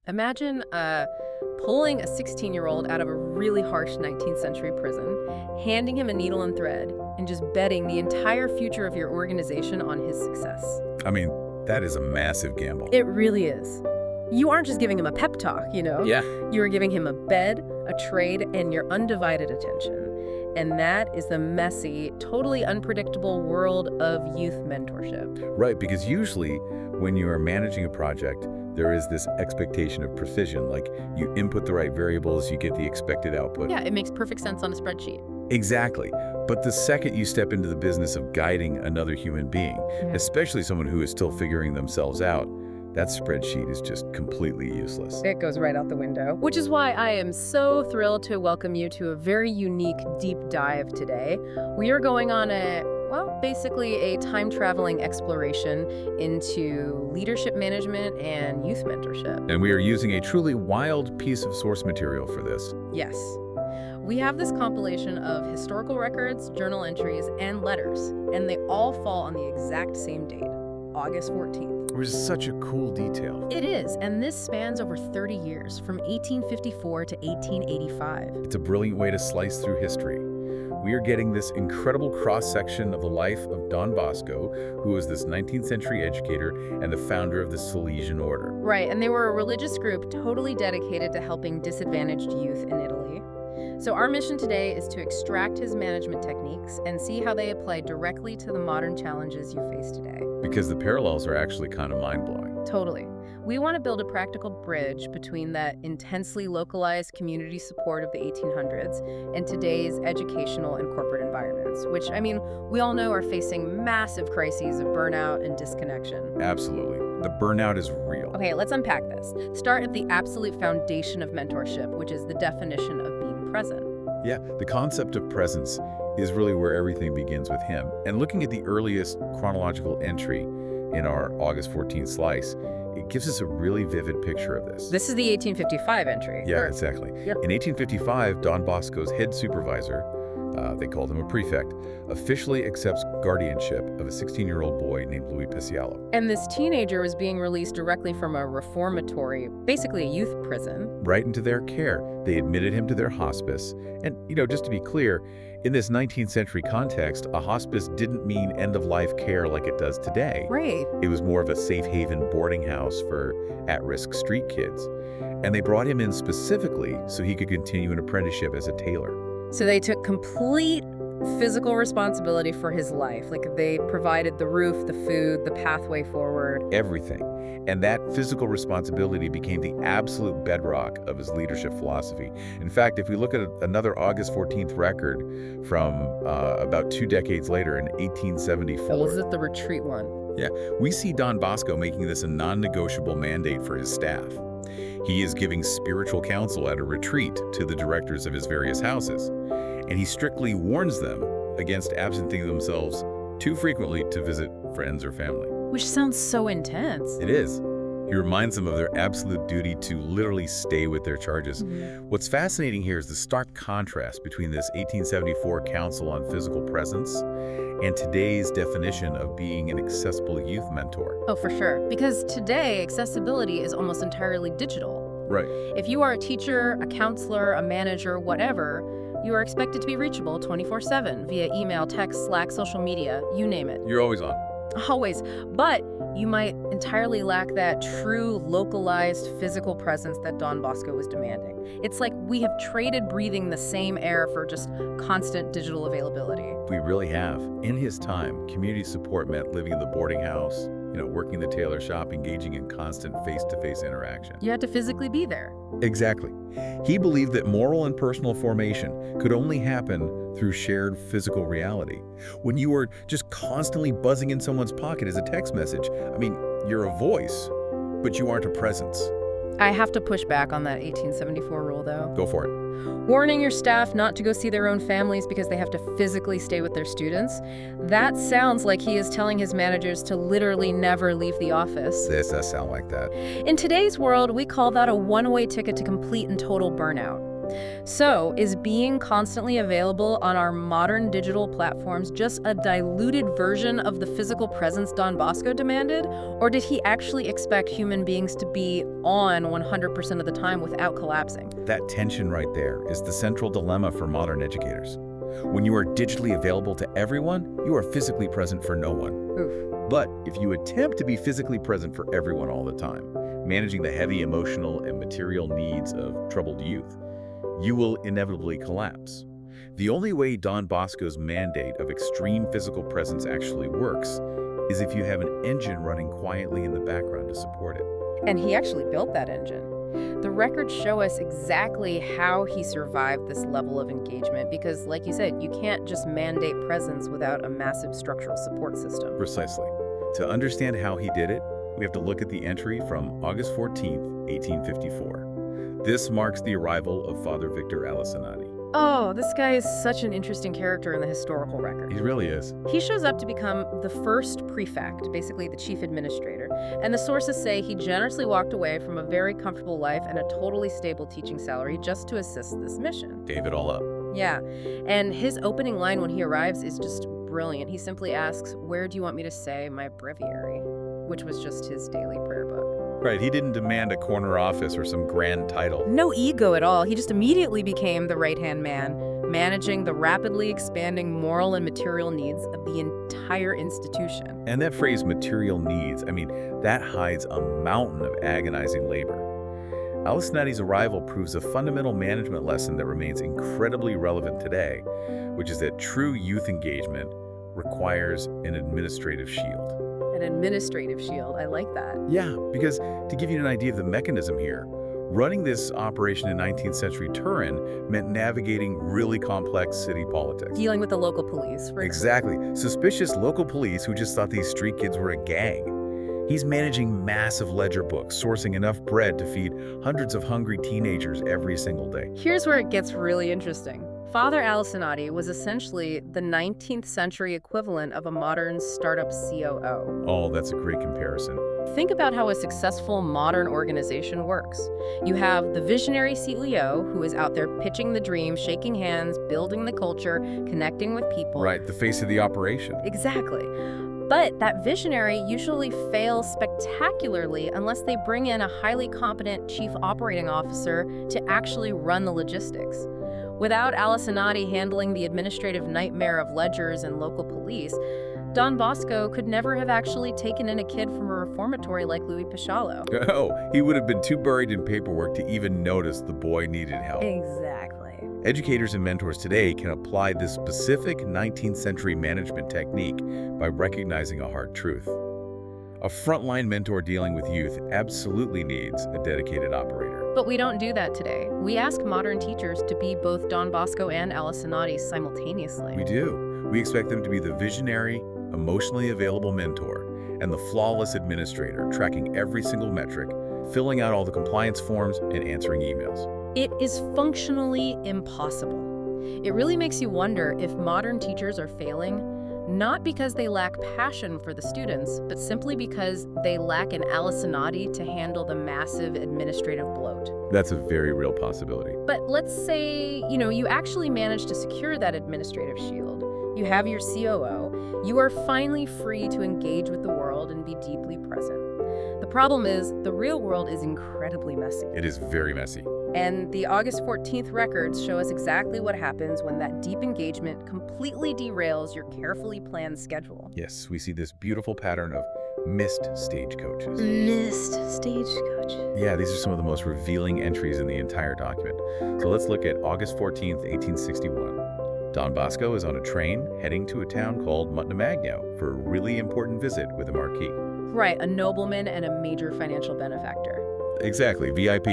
Imagine pulling a 16-year-old out of a really harsh 19th century prison, handing him a needle and thread, and just betting the entire future of your organization on his success. I mean, that is a massive gamble. It really is. You aren't just giving him a pep talk, you know? Yeah. You are giving him a bed, a trade, and your undivided attention. And that is the messy, totally unpredictable world of youth mentorship. Right, because usually when you are managing a project, there is this expectation of precision, like you input the right variables, you get the expected output. Yeah, it makes perfect sense on a spreadsheet. Exactly. But the second you step into the business of guiding another human being, especially someone who is still figuring themselves out, that spreadsheet is just completely useless. It goes right out the window. Which is why I am so thrilled to welcome you to a very unique deep dive today. We are going on basically a time-traveling exploration into leadership management and youth mentorship. And we are using a truly wild piece of source material for this. Yes. We have this compilation of historical records, journal entries, and letters, and they all fall on the exact same date, August 14th. Which is such a cool detail. It is, and this spans over 30 years, from 1854 to 1885. It's a brilliant way to slice through history. We are getting this incredible cross-section of the life of Don Bosco, who was this 19th century educator and the founder of the Salesian order. Right, and they were a religious group totally dedicated to helping disadvantaged youth in Italy. So our mission today is to extract his management techniques and see how they apply directly to the modern challenges you face today. Because the parallels are actually kind of mind-blowing. Totally. We want to build a practical bridge between that intensely localized community support of the 1800s and today's educational and corporate environments, which, we all know are facing massive crises of burnout and disconnection. Absolutely. The burnout is real. Okay, let's unpack this. Start at the absolute foundation of mentorship, which is the definition of being present. Yeah, the concept of presence is really where everything begins with him. And looking at the earliest chronological entry in our August 14th slice, it gives us a really vivid picture of this. This is the 1855 entry. Yeah, exactly. Yep. In 1855, Don Bosco's head supervisor, they called him a prefect, officially accepts guardianship of a 16-year-old boy named Louis Pisiello. And this teenager was being released directly from a reformatory, basically a youth prison. Right into their care. They admitted him to their hospice. And, just to be clear, in this 19th century context, a hospice didn't mean end-of-life care like it does today. Right. It was more of a safe haven boarding house for at-risk street kids. And they brought him in specifically so he could continue an apprenticeship as a tailor. So they took complete physical responsibility for his life. Like, they provided the roof, the food, the pathway forward. Everything. And that physical responsibility became the absolute bedrock of his leadership philosophy. In fact, if we look at another August 14th record from about 2 decades later in 1874. Was it the retreat one? Yeah, we see Don Bosco making this a non-negotiable mandate for his staff. He is giving spiritual counsel at a retreat to the directors of his various houses, and he strictly warns them against absenting themselves too frequently to visit friends or family. Which sounds so intense. It is. He reminds them of their absolute duty to literally stay with their charges. What's fascinating here is the stark contrast between this 1874 Council on Physical Presence and today's definition of being an accessible youth mentor. Oh, for sure. Because today, accessibility is almost entirely digital. Right. If you are a teacher, a counselor, a manager, whatever, you are expected to be reachable 24/7 via email, text, Slack, social media, you name it. You're always on. Always. But you might entirely lack that true, localized physical presence that Don Bosco was demanding. It's like we have traded breathing the same air for just constant digital availability. We really have. In his time, community support meant living in the boarding house, working the tailor shop, engaging in constant face-to-face interaction. You had to physically be there. Exactly. He believed that moral and personal formation could only happen through shared physical reality. When you are just constantly buzzing in someone's pocket as a text message, you're a voice, but you aren't a presence. I have to push back on that 1874 rule, though. Go for it. Warning your staff not to go see their own families because they have to physically stay with their students. That sounds like he is telling his managers to literally never leave the office. This does sound like that. In today's world, we call that a one-way ticket to complete and total burnout. So, is being constantly available on our modern digital platforms just a diluted version of the physical presence Don Bosco demanded? Or did he actually expect human beings to be on 100% of the time without collapsing? That tension right there is the central dilemma for modern educators. When you are digitally available to everyone, you are physically present for no one. Oof. But if you attempt to be physically present for everyone all the time, managing the heavy emotional and material needs of troubled youth, you will inevitably collapse. The only way Don Bosco's mandate of extreme physical presence actually works is if you have an engine running quietly in the background to support it. And he actually built that engine. The records show us exactly how he survived this level of engagement because, like you said, you can't just mandate presence without a massive structural support system. Precisely. To understand how he did it, we have to look at the entry from August 14th, 1854. This marks the arrival of Father Victor Alicinati. Oh, this guy is such an interesting character in the historical record. He really is. He shows up to become the first prefect, basically the chief administrator, and the sources say he generously walked away from a very comfortable life and a totally stable teaching salary just to assist this mission. Gave it all up. Yeah, and his opening line when he arrives is just brilliant. He simply asks, "Where do you want me to say my breviary?" Which was just his daily prayer book. Right, he didn't demand a corner office or some grand title. No ego at all. He just immediately became the right-hand man, managing the rapidly expanding moral and material needs of the entire institution. And that phrase, material needs, that hides a mountain of agonizing labor. Alicinati's arrival proves a fundamental management lesson that remains incredibly relevant today, which is that true youth engagement requires an administrative shield. An administrative shield, I like that. Yeah, because to give you an idea of the mechanism here, running this operation in 19th century Turin meant navigating really complex city politics. Dealing with the local police. Exactly. Suspicious local police who just thought these street kids were a gang. He's managing massive ledger books, sourcing enough bread to feed hundreds of hungry teenagers every single day. Here's where it gets really interesting. Father Alicinati was essentially the 19th century equivalent of a modern startup COO. Oh, that's a great comparison. Think about how a successful modern organization works. You have the visionary CEO who is out there pitching the dream, shaking hands, building the culture, connecting with people. Right, the face of the operation. Exactly. But that visionary usually fails spectacularly unless they bring in a highly competent chief operating officer to actually run the logistics. Without Alicinati handling the administrative nightmare of ledgers and local police, Don Bosco could never have actually taken in a kid from a reformatory like Louis Picciolo. Oh, he would have been too buried in paperwork to even notice the boy needed help. Exactly. Educators and mentors today can apply this specific 19th century management technique by recognizing a hard truth. A frontline mentor dealing with youth absolutely needs a dedicated operator. But we don't do that today. We ask modern teachers to be both Don Bosco and Alicinati simultaneously. We do. We expect them to be the visionary, emotionally available mentor and the flawless administrator, tracking every single metric, filling out all the compliance forms, and answering emails. It is functionally impossible. It really makes you wonder if modern teachers are failing, not because they lack passion for the students, but simply because they lack an Alicinati to handle the massive administrative bloat. That's a very real possibility. But let's say, you actually manage to secure that administrative shield. You have your COO. You are finally free to engage with the world and be deeply present. The problem is, the real world is incredibly messy. It is very messy. And the August 14th records show us exactly what happens when that deep engagement completely derails your carefully planned schedule. Yes, we see this beautiful pattern of missed stagecoaches. Missed stagecoaches. Yeah, these are some of the most revealing entries in the entire document. So let's look at August 14th, 1861. Don Bosco is on a train heading to a town called Montemagno for a really important visit with a marquis. Right, a nobleman and a major financial benefactor. Exactly, VIP.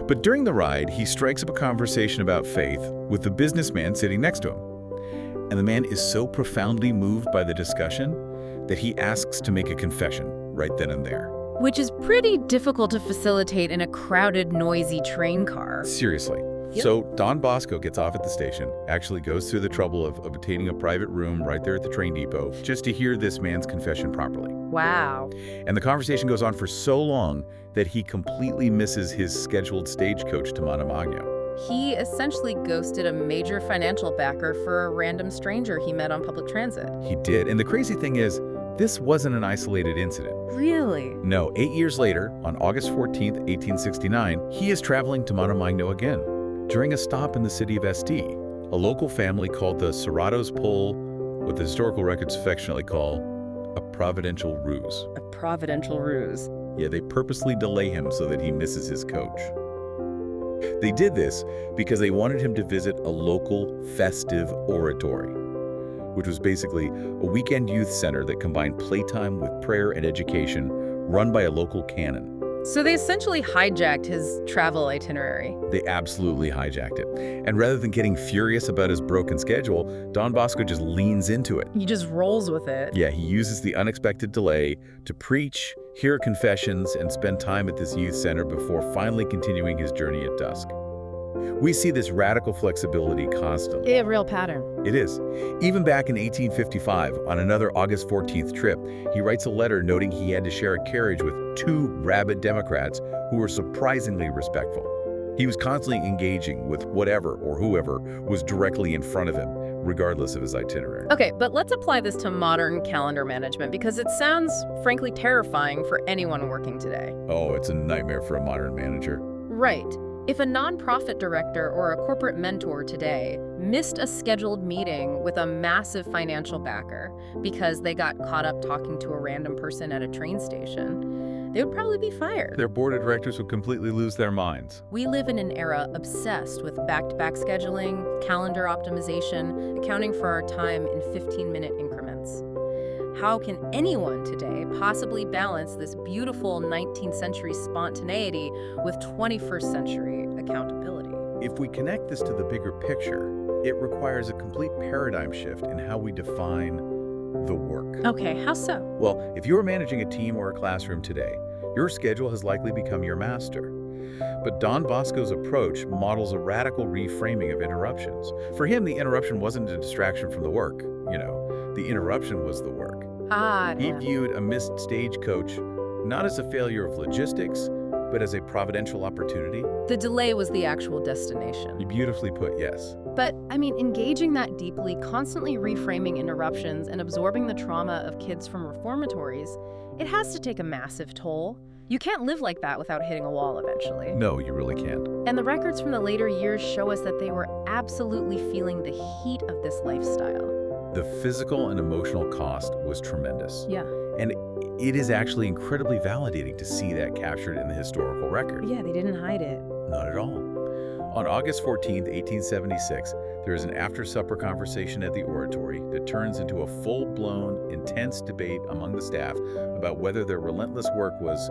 But during the ride, he strikes up a conversation about faith with the businessman sitting next to him. And the man is so profoundly moved by the discussion that he asks to make a confession right then and there. Which is pretty difficult to facilitate in a crowded, noisy train car. Seriously. Yep. So Don Bosco gets off at the station, actually goes through the trouble of obtaining a private room right there at the train depot just to hear this man's confession properly. Wow. And the conversation goes on for so long that he completely misses his scheduled stagecoach to Montemagno. He essentially ghosted a major financial backer for a random stranger he met on public transit. He did. And the crazy thing is, this wasn't an isolated incident. Really? No, 8 years later, on August 14th, 1869, he is traveling to Montemagne again. During a stop in the city of St, a local family called the Serratos pull what the historical records affectionately call a providential ruse. A providential ruse. Yeah, they purposely delay him so that he misses his coach. They did this because they wanted him to visit a local festive oratory, which was basically a weekend youth center that combined playtime with prayer and education, run by a local canon. So they essentially hijacked his travel itinerary. They absolutely hijacked it. And rather than getting furious about his broken schedule, Don Bosco just leans into it. He just rolls with it. Yeah, he uses the unexpected delay to preach, hear confessions, and spend time at this youth center before finally continuing his journey at dusk. We see this radical flexibility constantly. A real pattern. It is. Even back in 1855, on another August 14th trip, he writes a letter noting he had to share a carriage with two rabid Democrats who were surprisingly respectful. He was constantly engaging with whatever or whoever was directly in front of him, regardless of his itinerary. Okay, but let's apply this to modern calendar management because it sounds, frankly, terrifying for anyone working today. Oh, it's a nightmare for a modern manager. Right. If a nonprofit director or a corporate mentor today missed a scheduled meeting with a massive financial backer because they got caught up talking to a random person at a train station, they would probably be fired. Their board of directors would completely lose their minds. We live in an era obsessed with back-to-back scheduling, calendar optimization, accounting for our time in 15-minute increments. How can anyone today possibly balance this beautiful 19th century spontaneity with 21st century accountability? If we connect this to the bigger picture, it requires a complete paradigm shift in how we define the work. Okay, how so? Well, if you're managing a team or a classroom today, your schedule has likely become your master. But Don Bosco's approach models a radical reframing of interruptions. For him, the interruption wasn't a distraction from the work. The interruption was the work. He viewed a missed stagecoach not as a failure of logistics, but as a providential opportunity. The delay was the actual destination. You beautifully put, yes. But, engaging that deeply, constantly reframing interruptions and absorbing the trauma of kids from reformatories, it has to take a massive toll. You can't live like that without hitting a wall eventually. No, you really can't. And the records from the later years show us that they were absolutely feeling the heat of this lifestyle. The physical and emotional cost was tremendous. Yeah. And it is actually incredibly validating to see that captured in the historical record. Yeah, they didn't hide it. Not at all. On August 14th, 1876, there is an after-supper conversation at the oratory that turns into a full-blown, intense debate among the staff about whether their relentless work was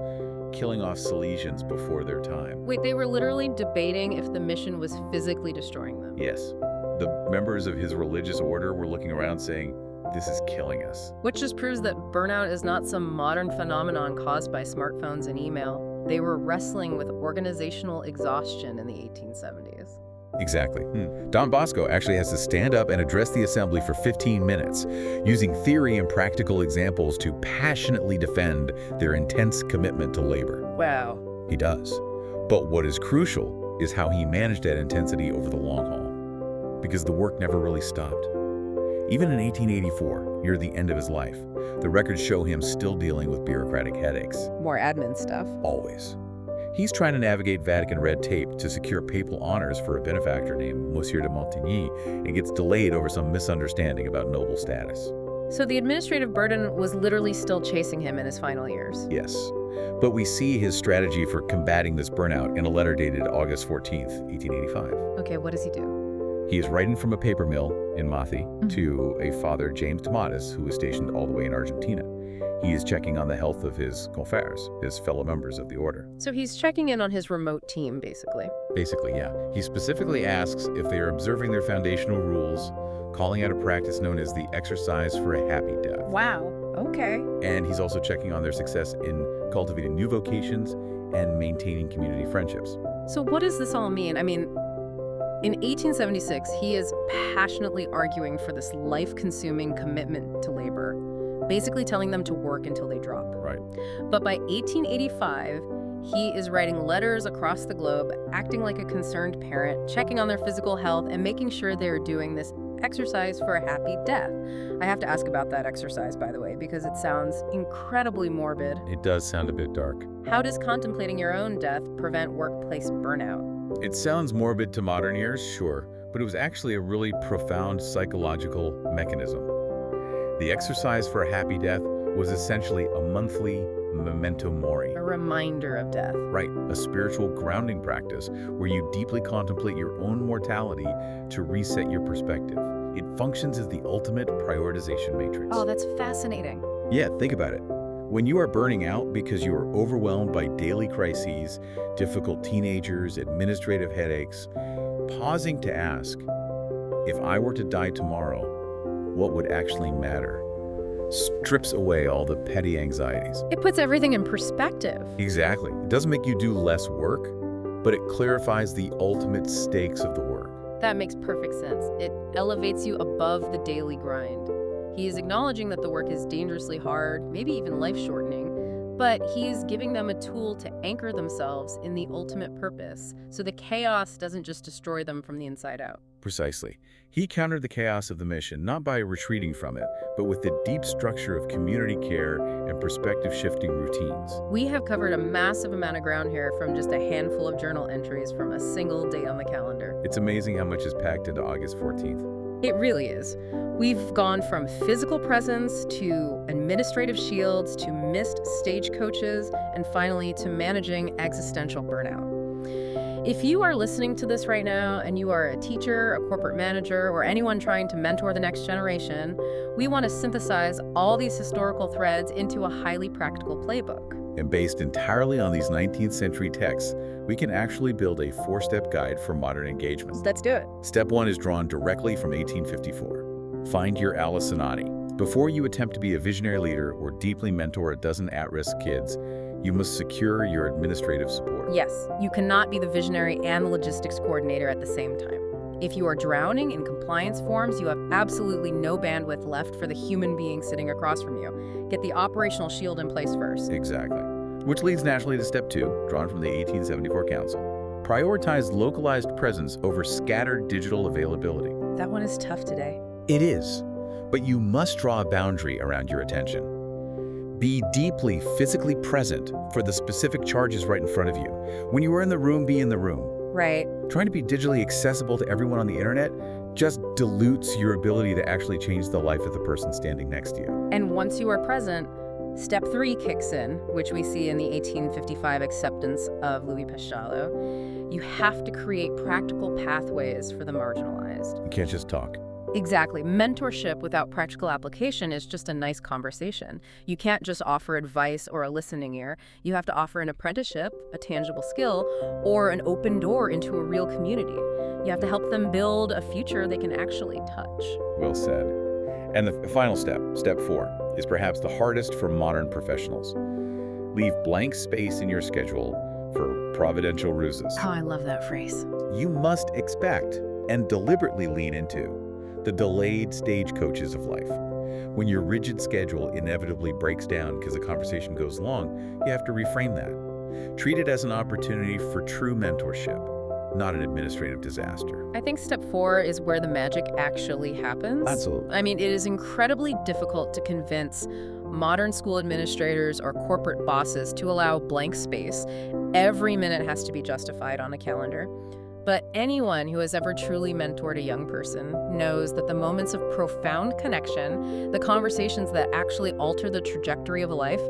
killing off Salesians before their time. Wait, they were literally debating if the mission was physically destroying them? Yes. The members of his religious order were looking around saying, "This is killing us." Which just proves that burnout is not some modern phenomenon caused by smartphones and email. They were wrestling with organizational exhaustion in the 1870s. Exactly. Don Bosco actually has to stand up and address the assembly for 15 minutes, using theory and practical examples to passionately defend their intense commitment to labor. Wow. He does. But what is crucial is how he managed that intensity over the long haul, because the work never really stopped. Even in 1884, near the end of his life, the records show him still dealing with bureaucratic headaches. More admin stuff. Always. He's trying to navigate Vatican red tape to secure papal honors for a benefactor named Monsieur de Montigny and gets delayed over some misunderstanding about noble status. So the administrative burden was literally still chasing him in his final years. Yes. But we see his strategy for combating this burnout in a letter dated August 14th, 1885. Okay, what does he do? He is writing from a paper mill in Mathi to a Father James Tomatis, who is stationed all the way in Argentina. He is checking on the health of his confrères, his fellow members of the order. So he's checking in on his remote team, basically. Basically, yeah. He specifically asks if they are observing their foundational rules, calling out a practice known as the exercise for a happy death. Wow, okay. And he's also checking on their success in cultivating new vocations and maintaining community friendships. So what does this all mean? In 1876, he is passionately arguing for this life-consuming commitment to labor, basically telling them to work until they drop. Right. But by 1885, He is writing letters across the globe, acting like a concerned parent, checking on their physical health, and making sure they're doing this exercise for a happy death. I have to ask about that exercise, by the way, because it sounds incredibly morbid. It does sound a bit dark. How does contemplating your own death prevent workplace burnout? It sounds morbid to modern ears, sure, but it was actually a really profound psychological mechanism. The exercise for a happy death was essentially a monthly memento mori. A reminder of death. Right, a spiritual grounding practice where you deeply contemplate your own mortality to reset your perspective. It functions as the ultimate prioritization matrix. Oh, that's fascinating. Yeah, think about it. When you are burning out because you are overwhelmed by daily crises, difficult teenagers, administrative headaches, pausing to ask, if I were to die tomorrow, what would actually matter? Strips away all the petty anxieties. It puts everything in perspective. Exactly. It doesn't make you do less work, but it clarifies the ultimate stakes of the work. That makes perfect sense. It elevates you above the daily grind. He is acknowledging that the work is dangerously hard, maybe even life-shortening, but he is giving them a tool to anchor themselves in the ultimate purpose, so the chaos doesn't just destroy them from the inside out. Precisely. He countered the chaos of the mission not by retreating from it, but with the deep structure of community care and perspective-shifting routines. We have covered a massive amount of ground here from just a handful of journal entries from a single day on the calendar. It's amazing how much is packed into August 14th. It really is. We've gone from physical presence to administrative shields to missed stagecoaches and finally to managing existential burnout. If you are listening to this right now and you are a teacher, a corporate manager, or anyone trying to mentor the next generation, we want to synthesize all these historical threads into a highly practical playbook. And based entirely on these 19th century texts, we can actually build a 4-step guide for modern engagement. Let's do it. Step 1 is drawn directly from 1854. Find your Alisonati. Before you attempt to be a visionary leader or deeply mentor a dozen at-risk kids, you must secure your administrative support. Yes, you cannot be the visionary and the logistics coordinator at the same time. If you are drowning in compliance forms, you have absolutely no bandwidth left for the human being sitting across from you. Get the operational shield in place first. Exactly. Which leads naturally to step 2, drawn from the 1874 Council. Prioritize localized presence over scattered digital availability. That one is tough today. It is, but you must draw a boundary around your attention. Be deeply physically present for the specific charges right in front of you. When you are in the room, be in the room. Right. Trying to be digitally accessible to everyone on the internet just dilutes your ability to actually change the life of the person standing next to you. And once you are present, step 3 kicks in, which we see in the 1855 acceptance of Louis Paschal. You have to create practical pathways for the marginalized. You can't just talk. Exactly. Mentorship without practical application is just a nice conversation. You can't just offer advice or a listening ear. You have to offer an apprenticeship, a tangible skill, or an open door into a real community. You have to help them build a future they can actually touch. Well said. And the final step, step 4, is perhaps the hardest for modern professionals. Leave blank space in your schedule for providential ruses. Oh, I love that phrase. You must expect and deliberately lean into the delayed stagecoaches of life. When your rigid schedule inevitably breaks down because a conversation goes long, you have to reframe that. Treat it as an opportunity for true mentorship, not an administrative disaster. I think step 4 is where the magic actually happens. Absolutely. I mean, it is incredibly difficult to convince modern school administrators or corporate bosses to allow blank space. Every minute has to be justified on a calendar. But anyone who has ever truly mentored a young person knows that the moments of profound connection, the conversations that actually alter the trajectory of a life,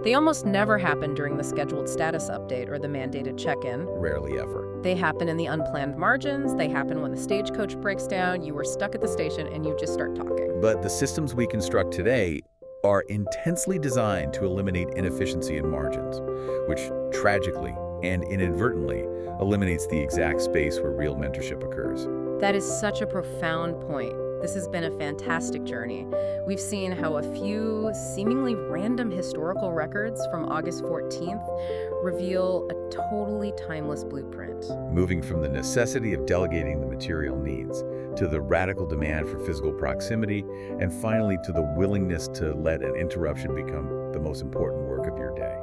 they almost never happen during the scheduled status update or the mandated check-in. Rarely ever. They happen in the unplanned margins. They happen when the stagecoach breaks down, you were stuck at the station, and you just start talking. But the systems we construct today are intensely designed to eliminate inefficiency in margins, which tragically and inadvertently eliminates the exact space where real mentorship occurs. That is such a profound point. This has been a fantastic journey. We've seen how a few seemingly random historical records from August 14th reveal a totally timeless blueprint. Moving from the necessity of delegating the material needs to the radical demand for physical proximity, and finally to the willingness to let an interruption become the most important work of your day.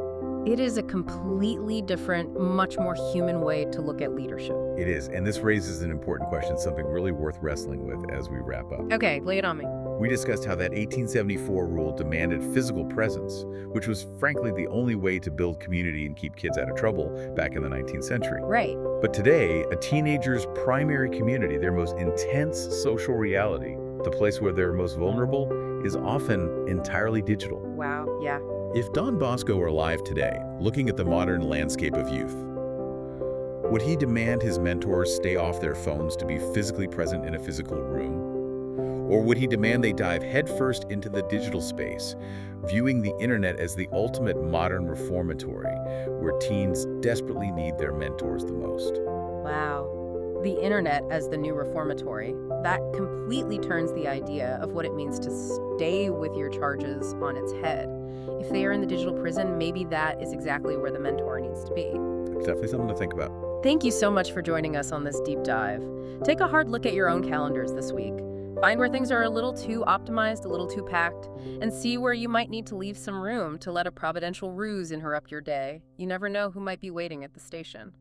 It is a completely different, much more human way to look at leadership. It is, and this raises an important question, something really worth wrestling with as we wrap up. Okay, lay it on me. We discussed how that 1874 rule demanded physical presence, which was frankly the only way to build community and keep kids out of trouble back in the 19th century. Right. But today, a teenager's primary community, their most intense social reality, the place where they're most vulnerable, is often entirely digital. Wow, yeah. If Don Bosco were alive today, looking at the modern landscape of youth, would he demand his mentors stay off their phones to be physically present in a physical room? Or would he demand they dive headfirst into the digital space, viewing the internet as the ultimate modern reformatory, where teens desperately need their mentors the most? Wow. The internet as the new reformatory. That completely turns the idea of what it means to stay with your charges on its head. If they are in the digital prison, maybe that is exactly where the mentor needs to be. It's definitely something to think about. Thank you so much for joining us on this deep dive. Take a hard look at your own calendars this week. Find where things are a little too optimized, a little too packed, and see where you might need to leave some room to let a providential ruse interrupt your day. You never know who might be waiting at the station.